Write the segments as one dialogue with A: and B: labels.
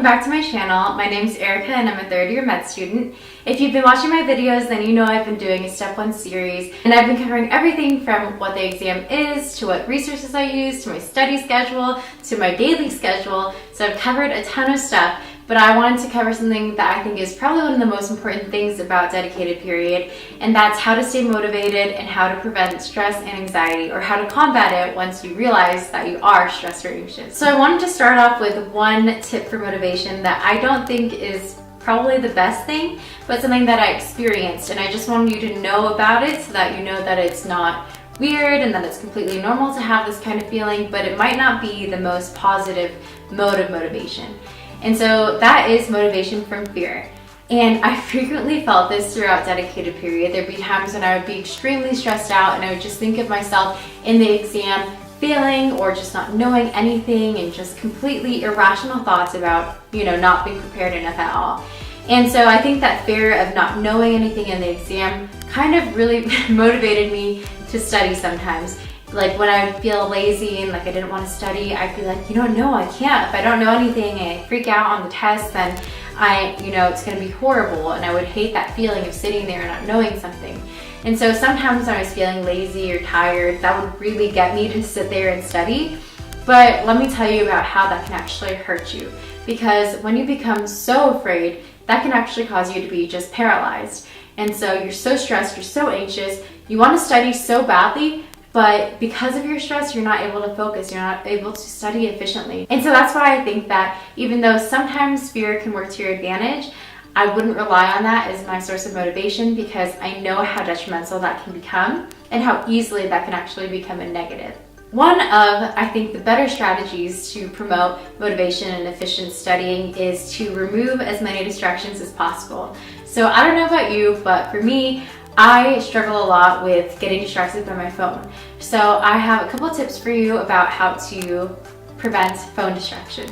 A: back to my channel. My name is Erica and I'm a third year med student. If you've been watching my videos, then you know I've been doing a step 1 series, and I've been covering everything from what the exam is, to what resources I use, to my study schedule, to my daily schedule. So I've covered a ton of stuff, but I wanted to cover something that I think is probably one of the most important things about dedicated period, and that's how to stay motivated and how to prevent stress and anxiety, or how to combat it once you realize that you are stressed or anxious. So I wanted to start off with one tip for motivation that I don't think is probably the best thing, but something that I experienced, and I just wanted you to know about it so that you know that it's not weird and that it's completely normal to have this kind of feeling, but it might not be the most positive mode of motivation. And so that is motivation from fear. And I frequently felt this throughout dedicated period. There'd be times when I would be extremely stressed out and I would just think of myself in the exam failing or just not knowing anything, and just completely irrational thoughts about, not being prepared enough at all. And so I think that fear of not knowing anything in the exam kind of really motivated me to study sometimes. Like when I feel lazy and like I didn't want to study, I'd be like, no, I can't. If I don't know anything and I freak out on the test, then it's going to be horrible. And I would hate that feeling of sitting there and not knowing something. And so sometimes when I was feeling lazy or tired, that would really get me to sit there and study. But let me tell you about how that can actually hurt you. Because when you become so afraid, that can actually cause you to be just paralyzed. And so you're so stressed, you're so anxious, you want to study so badly, but because of your stress, you're not able to focus, you're not able to study efficiently. And so that's why I think that even though sometimes fear can work to your advantage, I wouldn't rely on that as my source of motivation, because I know how detrimental that can become and how easily that can actually become a negative. One of, I think, the better strategies to promote motivation and efficient studying is to remove as many distractions as possible. So I don't know about you, but for me, I struggle a lot with getting distracted by my phone. So I have a couple tips for you about how to prevent phone distraction.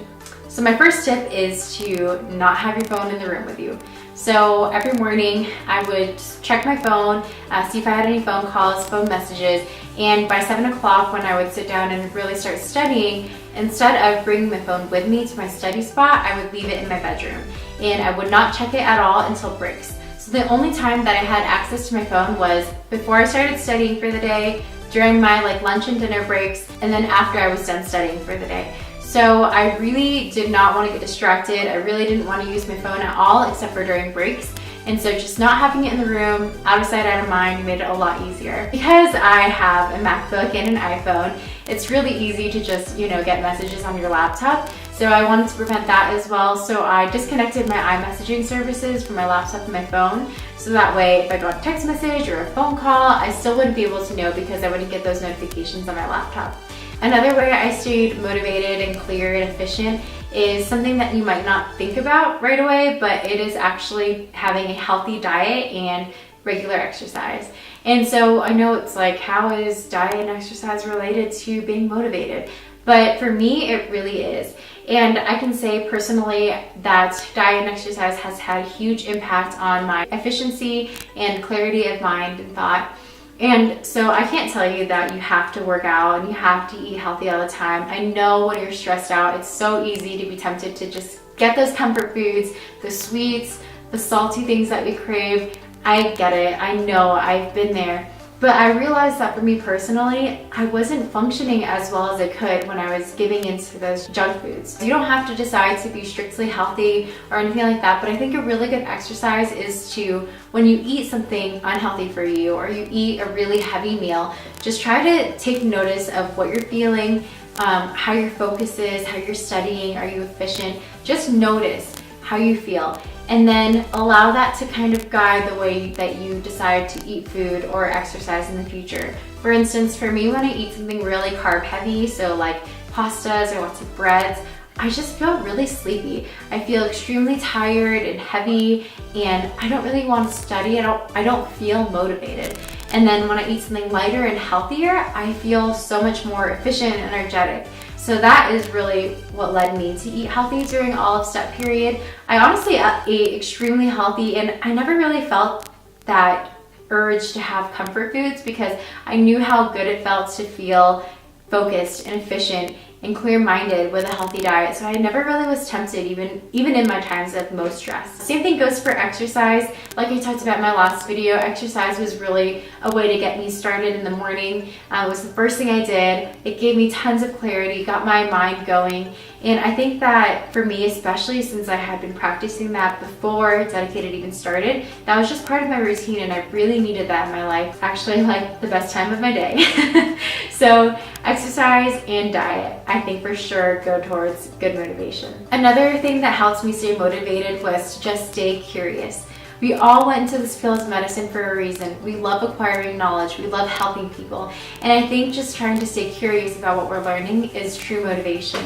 A: So my first tip is to not have your phone in the room with you. So every morning I would check my phone, see if I had any phone calls, phone messages, and by 7 o'clock when I would sit down and really start studying, instead of bringing my phone with me to my study spot, I would leave it in my bedroom. And I would not check it at all until breaks. So the only time that I had access to my phone was before I started studying for the day, during my lunch and dinner breaks, and then after I was done studying for the day. So I really did not want to get distracted. I really didn't want to use my phone at all except for during breaks. And so just not having it in the room, out of sight, out of mind, made it a lot easier. Because I have a MacBook and an iPhone, it's really easy to just, get messages on your laptop. So I wanted to prevent that as well. So I disconnected my iMessaging services from my laptop and my phone. So that way, if I got a text message or a phone call, I still wouldn't be able to know because I wouldn't get those notifications on my laptop. Another way I stayed motivated and clear and efficient is something that you might not think about right away, but it is actually having a healthy diet and regular exercise. And so I know it's like, how is diet and exercise related to being motivated? But for me, it really is. And I can say personally that diet and exercise has had a huge impact on my efficiency and clarity of mind and thought. And so I can't tell you that you have to work out and you have to eat healthy all the time. I know when you're stressed out, it's so easy to be tempted to just get those comfort foods, the sweets, the salty things that we crave. I get it. I know. I've been there. But I realized that for me personally, I wasn't functioning as well as I could when I was giving into those junk foods. You don't have to decide to be strictly healthy or anything like that, but I think a really good exercise is to, when you eat something unhealthy for you or you eat a really heavy meal, just try to take notice of what you're feeling, how your focus is, how you're studying, are you efficient? Just notice how you feel. And then allow that to kind of guide the way that you decide to eat food or exercise in the future. For instance, for me, when I eat something really carb heavy, so like pastas or lots of breads, I just feel really sleepy. I feel extremely tired and heavy, and I don't really want to study. I don't feel motivated. And then when I eat something lighter and healthier, I feel so much more efficient and energetic. So that is really what led me to eat healthy during all of step period. I honestly ate extremely healthy, and I never really felt that urge to have comfort foods because I knew how good it felt to feel focused and efficient and clear-minded with a healthy diet, so I never really was tempted even in my times of most stress. Same thing goes for exercise. Like I talked about in my last video, exercise was really a way to get me started in the morning. It was the first thing I did. It gave me tons of clarity, got my mind going, and I think that for me, especially since I had been practicing that before Dedicated even started, that was just part of my routine, and I really needed that in my life. Actually, like the best time of my day. So exercise and diet, I think for sure go towards good motivation. Another thing that helped me stay motivated was to just stay curious. We all went into this field of medicine for a reason. We love acquiring knowledge. We love helping people. And I think just trying to stay curious about what we're learning is true motivation.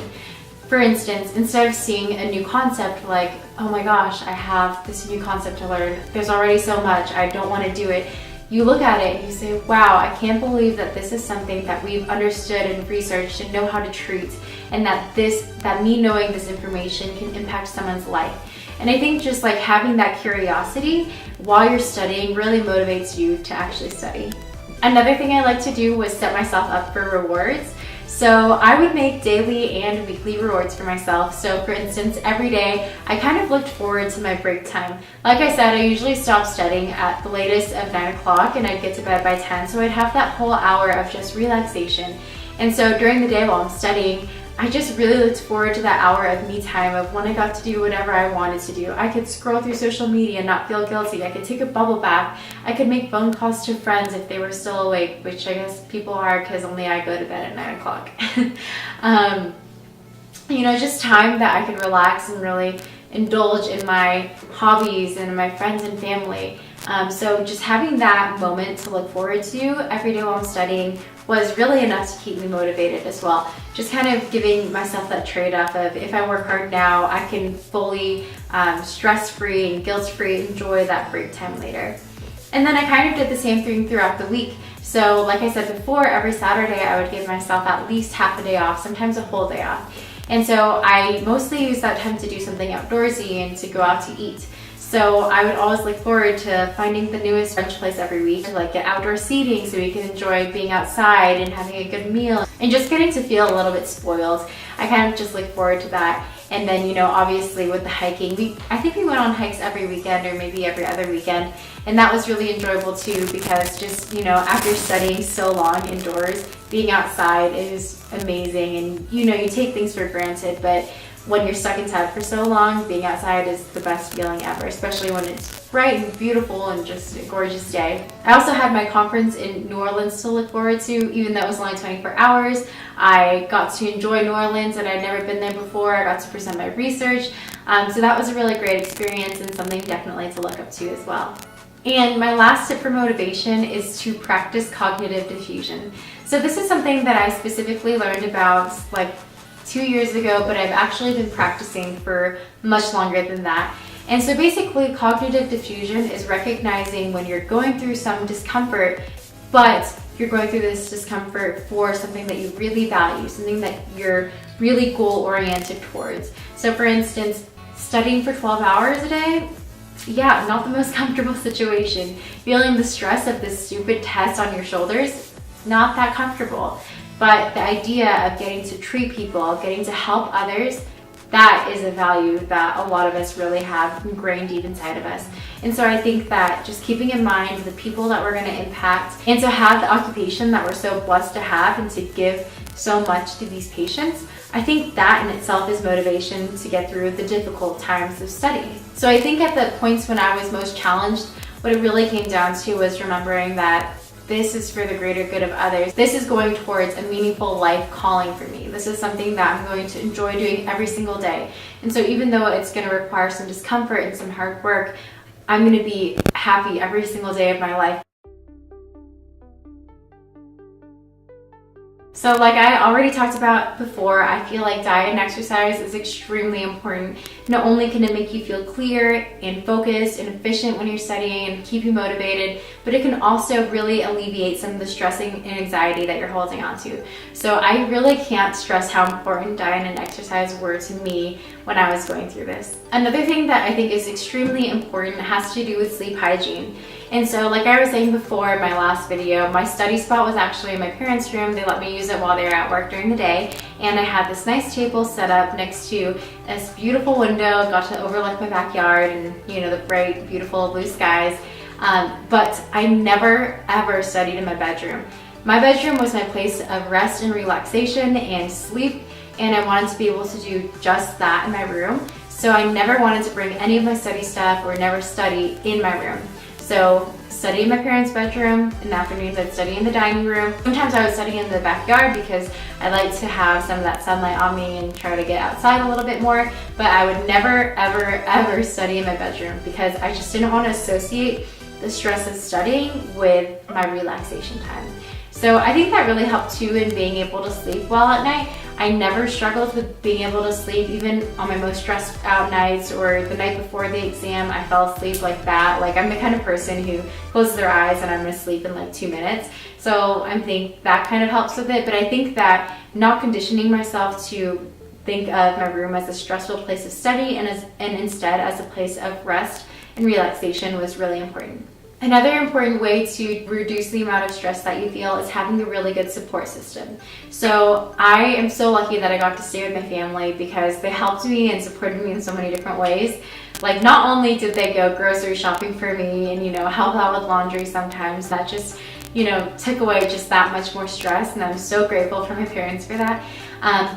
A: For instance, instead of seeing a new concept like, oh my gosh, I have this new concept to learn, there's already so much, I don't want to do it. You look at it and you say, wow, I can't believe that this is something that we've understood and researched and know how to treat, and that me knowing this information can impact someone's life. And I think just like having that curiosity while you're studying really motivates you to actually study. Another thing I like to do was set myself up for rewards. So I would make daily and weekly rewards for myself. So for instance, every day I kind of looked forward to my break time. Like I said, I usually stop studying at the latest of 9 o'clock and I'd get to bed by 10. So I'd have that whole hour of just relaxation. And so during the day while I'm studying, I just really looked forward to that hour of me time of when I got to do whatever I wanted to do. I could scroll through social media and not feel guilty. I could take a bubble bath. I could make phone calls to friends if they were still awake, which I guess people are because only I go to bed at 9 o'clock. You know, just time that I could relax and really indulge in my hobbies and my friends and family. So just having that moment to look forward to every day while I'm studying was really enough to keep me motivated as well. Just kind of giving myself that trade-off of if I work hard now, I can fully stress-free and guilt-free enjoy that break time later. And then I kind of did the same thing throughout the week. So like I said before, every Saturday I would give myself at least half a day off, sometimes a whole day off. And so I mostly use that time to do something outdoorsy and to go out to eat. So I would always look forward to finding the newest brunch place every week, to like get outdoor seating so we can enjoy being outside and having a good meal and just getting to feel a little bit spoiled. I kind of just look forward to that. And then, you know, obviously with the hiking, I think we went on hikes every weekend or maybe every other weekend. And that was really enjoyable too, because just, you know, after studying so long indoors, being outside is amazing. And, you know, you take things for granted, but when you're stuck inside for so long, being outside is the best feeling ever, especially when it's bright and beautiful and just a gorgeous day. I also had my conference in New Orleans to look forward to, even though it was only 24 hours. I got to enjoy New Orleans and I'd never been there before. I got to present my research. So that was a really great experience and something definitely to look up to as well. And my last tip for motivation is to practice cognitive diffusion. So this is something that I specifically learned about like 2 years ago, but I've actually been practicing for much longer than that. And so basically cognitive diffusion is recognizing when you're going through some discomfort, but you're going through this discomfort for something that you really value, something that you're really goal-oriented towards. So for instance, studying for 12 hours a day, yeah, not the most comfortable situation. Feeling the stress of this stupid test on your shoulders, not that comfortable. But the idea of getting to treat people, getting to help others, that is a value that a lot of us really have ingrained deep inside of us. And so I think that just keeping in mind the people that we're going to impact and to have the occupation that we're so blessed to have and to give so much to these patients, I think that in itself is motivation to get through the difficult times of studying. So I think at the points when I was most challenged, what it really came down to was remembering that this is for the greater good of others. This is going towards a meaningful life calling for me. This is something that I'm going to enjoy doing every single day. And so even though it's going to require some discomfort and some hard work, I'm going to be happy every single day of my life. So like I already talked about before, I feel like diet and exercise is extremely important. Not only can it make you feel clear and focused and efficient when you're studying and keep you motivated, but it can also really alleviate some of the stressing and anxiety that you're holding on to. So I really can't stress how important diet and exercise were to me when I was going through this. Another thing that I think is extremely important has to do with sleep hygiene. And so like I was saying before in my last video, my study spot was actually in my parents' room. They let me use it while they were at work during the day. And I had this nice table set up next to this beautiful window, got to overlook my backyard and, you know, the bright, beautiful blue skies. But I never ever studied in my bedroom. My bedroom was my place of rest and relaxation and sleep, and I wanted to be able to do just that in my room. So I never wanted to bring any of my study stuff or never study in my room. So study in my parents' bedroom. In the afternoons I'd study in the dining room. Sometimes I would study in the backyard because I like to have some of that sunlight on me and try to get outside a little bit more. But I would never ever study in my bedroom because I just didn't want to associate the stress of studying with my relaxation time. So I think that really helped too in being able to sleep well at night. I never struggled with being able to sleep, even on my most stressed out nights or the night before the exam. I fell asleep like that. Like, I'm the kind of person who closes their eyes and I'm gonna sleep in like 2 minutes. So I think that kind of helps with it. But I think that not conditioning myself to think of my room as a stressful place of study and instead as a place of rest and relaxation was really important. Another important way to reduce the amount of stress that you feel is having a really good support system. So I am so lucky that I got to stay with my family because they helped me and supported me in so many different ways. Like, not only did they go grocery shopping for me and, you know, help out with laundry sometimes, that just, you know, took away just that much more stress, and I'm so grateful for my parents for that.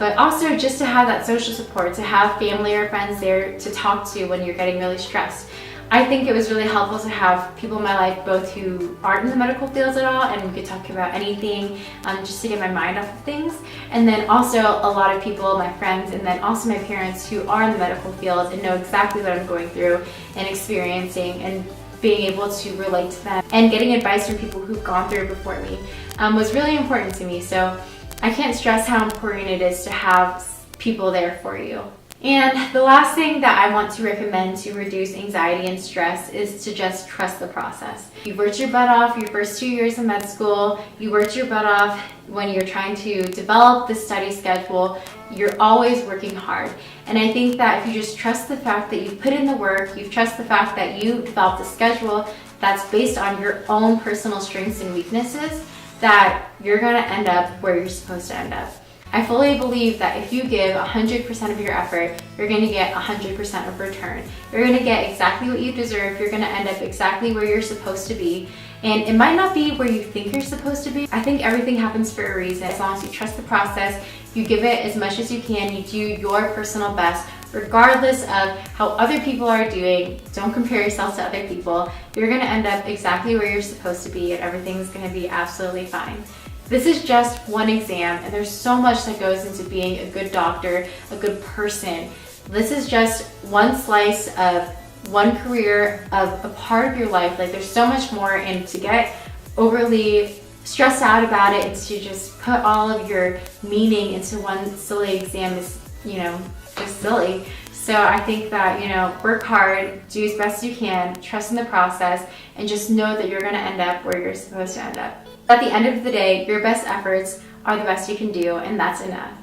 A: But also just to have that social support, to have family or friends there to talk to when you're getting really stressed. I think it was really helpful to have people in my life both who aren't in the medical fields at all, and we could talk about anything just to get my mind off of things. And then also a lot of people, my friends, and then also my parents who are in the medical field and know exactly what I'm going through and experiencing, and being able to relate to them and getting advice from people who've gone through it before me was really important to me. So I can't stress how important it is to have people there for you. And the last thing that I want to recommend to reduce anxiety and stress is to just trust the process. You worked your butt off your first 2 years of med school, you worked your butt off when you're trying to develop the study schedule. You're always working hard. And I think that if you just trust the fact that you've put in the work, you trust the fact that you developed a schedule that's based on your own personal strengths and weaknesses, that you're gonna end up where you're supposed to end up. I fully believe that if you give 100% of your effort, you're going to get 100% of return. You're going to get exactly what you deserve. You're going to end up exactly where you're supposed to be. And it might not be where you think you're supposed to be. I think everything happens for a reason. As long as you trust the process, you give it as much as you can, you do your personal best, regardless of how other people are doing. Don't compare yourself to other people. You're going to end up exactly where you're supposed to be, and everything's going to be absolutely fine. This is just one exam, and there's so much that goes into being a good doctor, a good person. This is just one slice of one career, of a part of your life. Like, there's so much more, and to get overly stressed out about it and to just put all of your meaning into one silly exam is, you know, just silly. So I think that, you know, work hard, do as best you can, trust in the process, and just know that you're going to end up where you're supposed to end up. At the end of the day, your best efforts are the best you can do, and that's enough.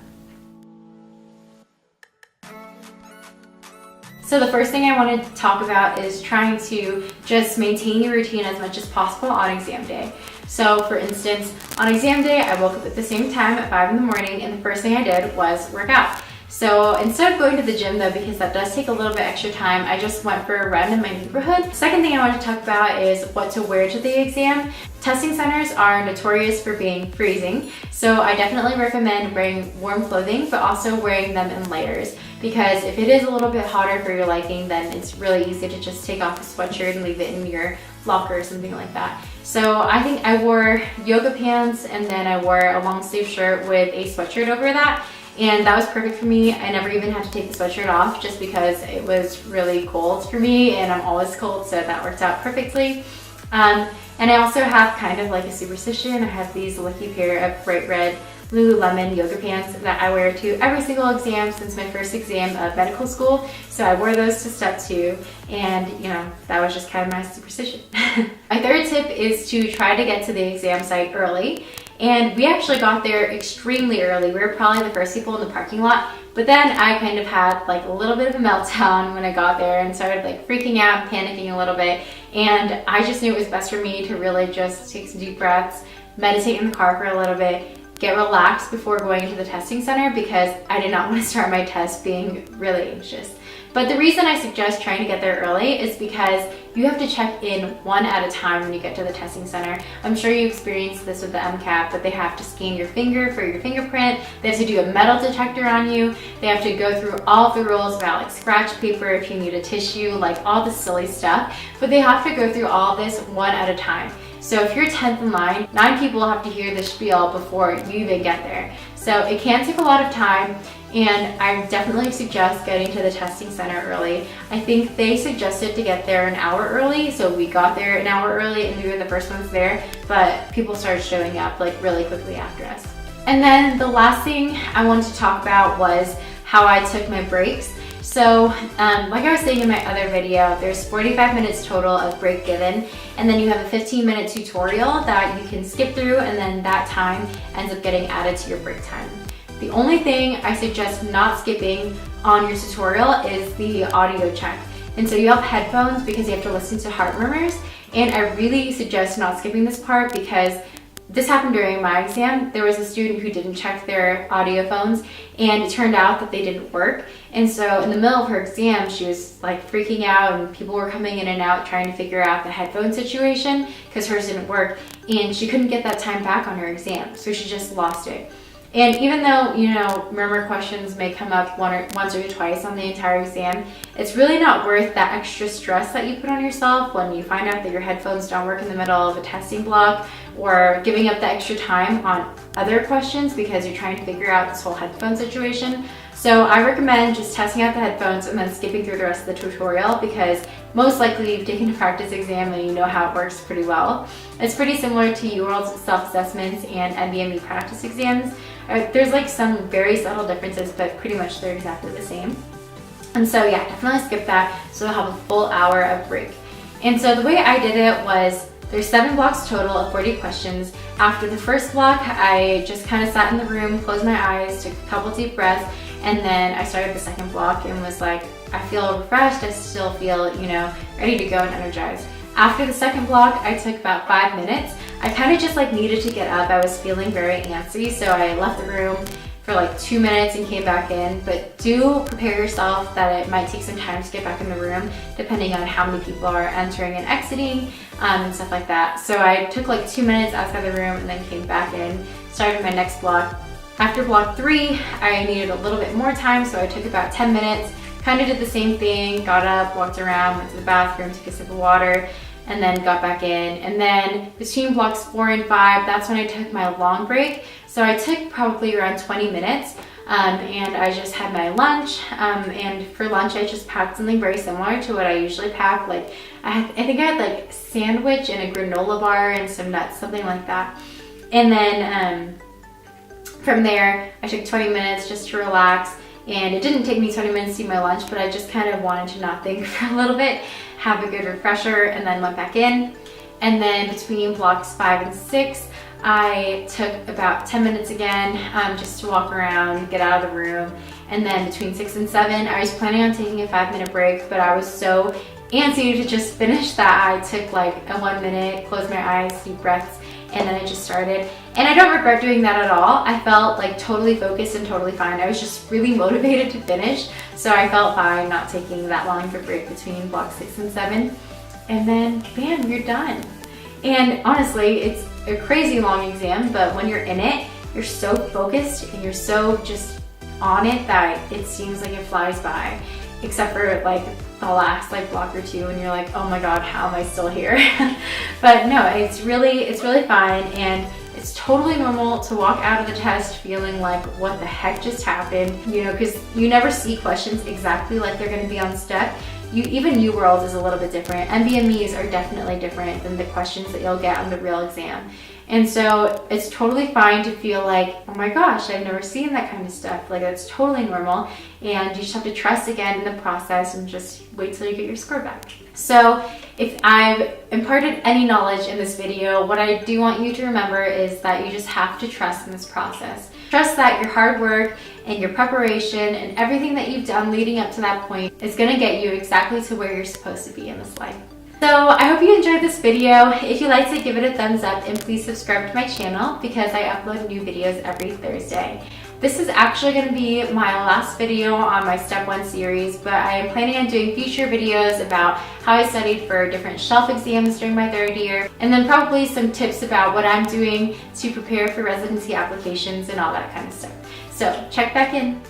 A: So the first thing I wanted to talk about is trying to just maintain your routine as much as possible on exam day. So for instance, on exam day, I woke up at the same time at 5 in the morning, and the first thing I did was work out. So instead of going to the gym though, because that does take a little bit extra time, I just went for a run in my neighborhood. Second thing I want to talk about is what to wear to the exam. Testing centers are notorious for being freezing, so I definitely recommend wearing warm clothing, but also wearing them in layers, because if it is a little bit hotter for your liking, then it's really easy to just take off the sweatshirt and leave it in your locker or something like that. So I think I wore yoga pants, and then I wore a long sleeve shirt with a sweatshirt over that. And that was perfect for me. I never even had to take the sweatshirt off just because it was really cold for me, and I'm always cold, so that worked out perfectly. And I also have kind of like a superstition. I have these lucky pair of bright red Lululemon yoga pants that I wear to every single exam since my first exam of medical school. So I wore those to step 2, and you know, that was just kind of my superstition. My third tip is to try to get to the exam site early. And we actually got there extremely early. We were probably the first people in the parking lot, but then I kind of had like a little bit of a meltdown when I got there and started like freaking out, panicking a little bit. And I just knew it was best for me to really just take some deep breaths, meditate in the car for a little bit, get relaxed before going into the testing center, because I did not want to start my test being really anxious. But the reason I suggest trying to get there early is because you have to check in one at a time when you get to the testing center. I'm sure you experienced this with the MCAT, but they have to scan your finger for your fingerprint. They have to do a metal detector on you. They have to go through all of the rules about like scratch paper if you need a tissue, like all the silly stuff. But they have to go through all this one at a time. So if you're 10th in line, 9 people have to hear the spiel before you even get there. So it can take a lot of time, and I definitely suggest getting to the testing center early. I think they suggested to get there an hour early, so we got there an hour early and we were the first ones there, but people started showing up like really quickly after us. And then the last thing I wanted to talk about was how I took my breaks. So like I was saying in my other video, there's 45 minutes total of break given, and then you have a 15-minute tutorial that you can skip through, and then that time ends up getting added to your break time. The only thing I suggest not skipping on your tutorial is the audio check. And so you have headphones because you have to listen to heart murmurs, and I really suggest not skipping this part because this happened during my exam. There was a student who didn't check their audio phones, and it turned out that they didn't work. And so in the middle of her exam, she was like freaking out, and people were coming in and out trying to figure out the headphone situation because hers didn't work, and she couldn't get that time back on her exam, so she just lost it. And even though, you know, murmur questions may come up once or twice on the entire exam, it's really not worth that extra stress that you put on yourself when you find out that your headphones don't work in the middle of a testing block, or giving up the extra time on other questions because you're trying to figure out this whole headphone situation. So I recommend just testing out the headphones and then skipping through the rest of the tutorial, because most likely you've taken a practice exam and you know how it works pretty well. It's pretty similar to UWorld's self-assessments and NBME practice exams. There's like some very subtle differences, but pretty much they're exactly the same. And so yeah, definitely skip that so you'll have a full hour of break. And so the way I did it was, there's 7 blocks total of 40 questions. After the first block, I just kind of sat in the room, closed my eyes, took a couple deep breaths, and then I started the second block and was like, I feel refreshed, I still feel, you know, ready to go and energized. After the second block, I took about 5 minutes. I kind of just like needed to get up. I was feeling very antsy, so I left the room for like 2 minutes and came back in. But do prepare yourself that it might take some time to get back in the room, depending on how many people are entering and exiting and stuff like that. So I took like 2 minutes outside the room and then came back in, started my next block. After block 3, I needed a little bit more time, so I took about 10 minutes, kind of did the same thing, got up, walked around, went to the bathroom, took a sip of water, and then got back in. And then between blocks 4 and 5, that's when I took my long break. So I took probably around 20 minutes, and I just had my lunch. And for lunch, I just packed something very similar to what I usually pack. Like I think I had like sandwich and a granola bar and some nuts, something like that. And then from there, I took 20 minutes just to relax. And it didn't take me 20 minutes to eat my lunch, but I just kind of wanted to not think for a little bit, have a good refresher, and then went back in. And then between blocks 5 and 6, I took about 10 minutes again, just to walk around, get out of the room. And then between 6 and 7, I was planning on taking a 5-minute break, but I was so antsy to just finish that I took like a 1 minute, closed my eyes, deep breaths, and then I just started. And I don't regret doing that at all. I felt like totally focused and totally fine. I was just really motivated to finish, so I felt fine not taking that long of a break between block 6 and 7. And then bam, you're done. And honestly, it's a crazy long exam, but when you're in it, you're so focused and you're so just on it that it seems like it flies by, except for like the last like block or two, and you're like, oh my god, how am I still here? But no, it's really fine, and it's totally normal to walk out of the test feeling like, what the heck just happened? You know, because you never see questions exactly like they're going to be on step. Even UWorld is a little bit different. NBMEs are definitely different than the questions that you'll get on the real exam. And so it's totally fine to feel like, oh my gosh, I've never seen that kind of stuff. Like, that's totally normal. And you just have to trust again in the process and just wait till you get your score back. So if I've imparted any knowledge in this video, what I do want you to remember is that you just have to trust in this process. Trust that your hard work and your preparation and everything that you've done leading up to that point is going to get you exactly to where you're supposed to be in this life. So I hope you enjoyed this video. If you liked it, give it a thumbs up and please subscribe to my channel because I upload new videos every Thursday. This is actually going to be my last video on my Step 1 series, but I am planning on doing future videos about how I studied for different shelf exams during my 3rd year, and then probably some tips about what I'm doing to prepare for residency applications and all that kind of stuff. So check back in.